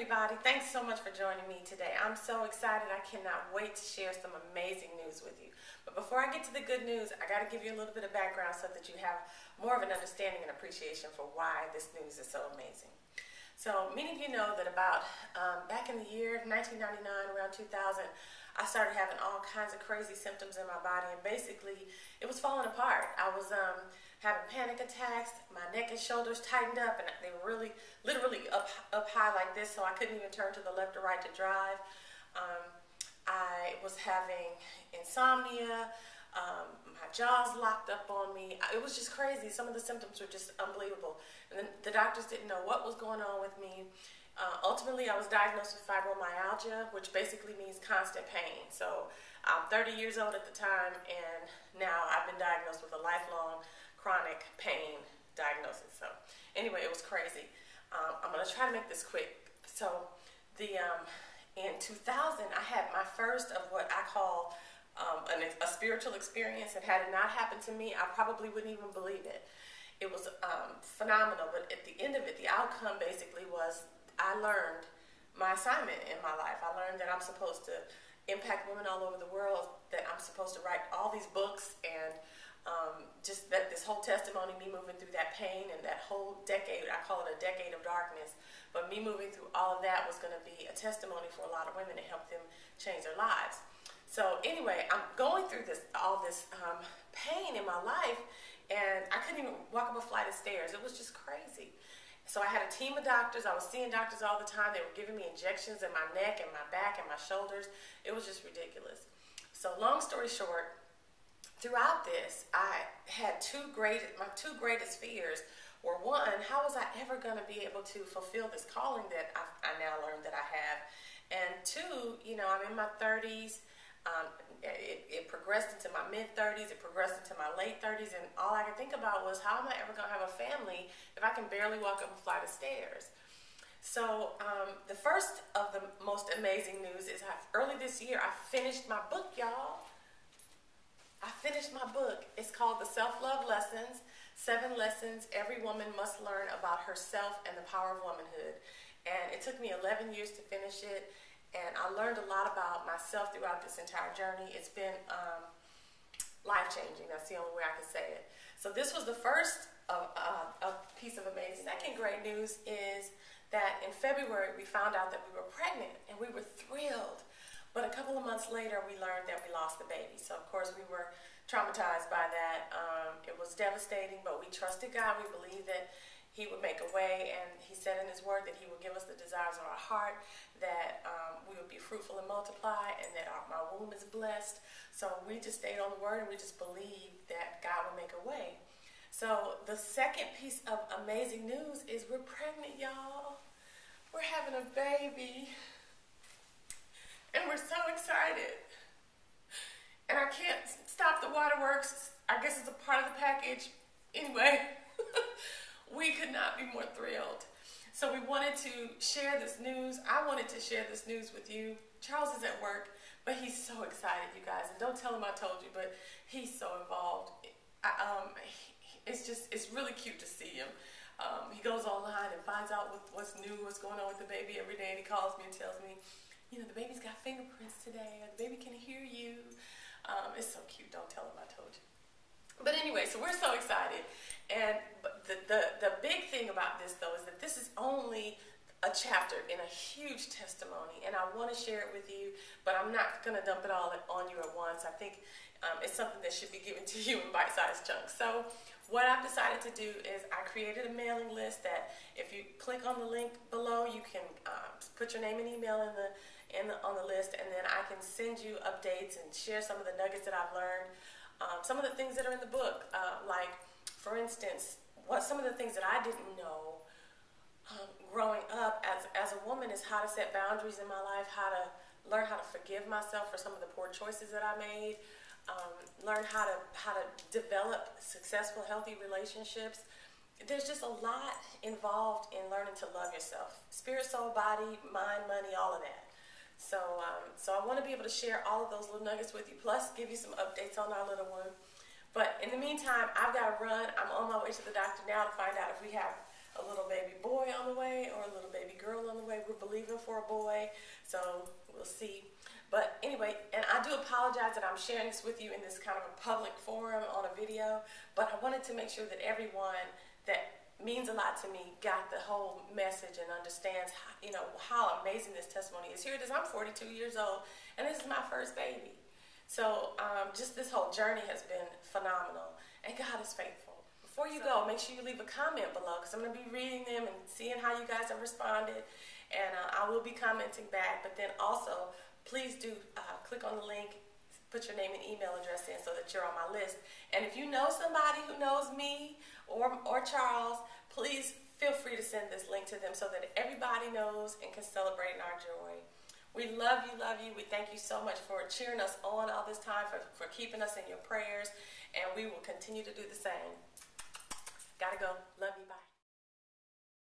everybody. Thanks so much for joining me today. I'm so excited. I cannot wait to share some amazing news with you. But before I get to the good news, I got to give you a little bit of background so that you have more of an understanding and appreciation for why this news is so amazing. So many of you know that about back in the year 1999, around 2000, I started having all kinds of crazy symptoms in my body, and basically it was falling apart. I was having panic attacks, my neck and shoulders tightened up, and they were really, literally up high like this, so I couldn't even turn to the left or right to drive. I was having insomnia, my jaws locked up on me. It was just crazy. Some of the symptoms were just unbelievable. And then the doctors didn't know what was going on with me. Ultimately, I was diagnosed with fibromyalgia, which basically means constant pain. So I'm 30 years old at the time, and now I've been diagnosed with a lifelong chronic pain diagnosis. So anyway, it was crazy. I'm going to try to make this quick. So in 2000, I had my first of what I call a spiritual experience, and had it not happened to me, I probably wouldn't even believe it. It was phenomenal, but at the end of it, the outcome basically was I learned my assignment in my life. I learned that I'm supposed to impact women all over the world, that I'm supposed to write all these books, and just that this whole testimony, me moving through that pain and that whole decade, I call it a decade of darkness, but me moving through all of that was going to be a testimony for a lot of women to help them change their lives. So anyway, I'm going through all this pain in my life, and I couldn't even walk up a flight of stairs. It was just crazy. So I had a team of doctors. I was seeing doctors all the time. They were giving me injections in my neck and my back and my shoulders. It was just ridiculous. So long story short, throughout this, I had my two greatest fears were, one, how was I ever going to be able to fulfill this calling that I now learned that I have? And two, I'm in my 30s. It progressed into my mid-30s. It progressed into my late 30s. And all I could think about was, how am I ever going to have a family if I can barely walk up a flight of stairs? So the first of the most amazing news is early this year, I finished my book, y'all. I finished my book. It's called The Self-Love Lessons, 7 Lessons Every Woman Must Learn About Herself and the Power of Womanhood. And it took me 11 years to finish it, and I learned a lot about myself throughout this entire journey. It's been life-changing. That's the only way I can say it. So this was the first piece of amazing. Second great news is that in February we found out that we were pregnant, and we were thrilled. But a couple of months later, we learned that we lost the baby. So, of course, we were traumatized by that. It was devastating, but we trusted God. We believed that He would make a way, and He said in His Word that He would give us the desires of our heart, that we would be fruitful and multiply, and that my womb is blessed. So we just stayed on the Word, and we just believed that God would make a way. So the second piece of amazing news is we're pregnant, y'all. We're having a baby. And we're so excited. And I can't stop the waterworks. I guess it's a part of the package. Anyway, we could not be more thrilled. So we wanted to share this news. I wanted to share this news with you. Charles is at work, but he's so excited, you guys. And don't tell him I told you, but he's so involved. It's really cute to see him. He goes online and finds out what's new, what's going on with the baby every day. And he calls me and tells me, the baby's got fingerprints today, or the baby can hear you. It's so cute. Don't tell him I told you. But anyway, so we're so excited. And the big thing about this, though, is that this is only a chapter in a huge testimony. And I want to share it with you, but I'm not going to dump it all on you at once. I think it's something that should be given to you in bite-sized chunks. So what I've decided to do is I created a mailing list that if you click on the link below, you can put your name and email on the list, and then I can send you updates and share some of the nuggets that I've learned, some of the things that are in the book, like, for instance, some of the things that I didn't know growing up as a woman is how to set boundaries in my life, how to learn how to forgive myself for some of the poor choices that I made, learn how to develop successful, healthy relationships. There's just a lot involved in learning to love yourself. Spirit, soul, body, mind, money, all of that. So I want to be able to share all of those little nuggets with you, plus give you some updates on our little one. But in the meantime, I've got to run. I'm on my way to the doctor now to find out if we have a little baby boy on the way or a little baby girl on the way. We're believing for a boy, so we'll see. But anyway, and I do apologize that I'm sharing this with you in this kind of a public forum on a video, but I wanted to make sure that everyone that means a lot to me got the whole message and understands how, how amazing this testimony is. Here it is, I'm 42 years old, and this is my first baby. So just this whole journey has been phenomenal, and God is faithful. Before you go, make sure you leave a comment below, because I'm going to be reading them and seeing how you guys have responded, and I will be commenting back. But then also, please do click on the link, put your name and email address in so that you're on my list. And if you know somebody who knows me or Charles, please feel free to send this link to them so that everybody knows and can celebrate in our joy. We love you, love you. We thank you so much for cheering us on all this time, for keeping us in your prayers, and we will continue to do the same. Gotta go. Love you. Bye.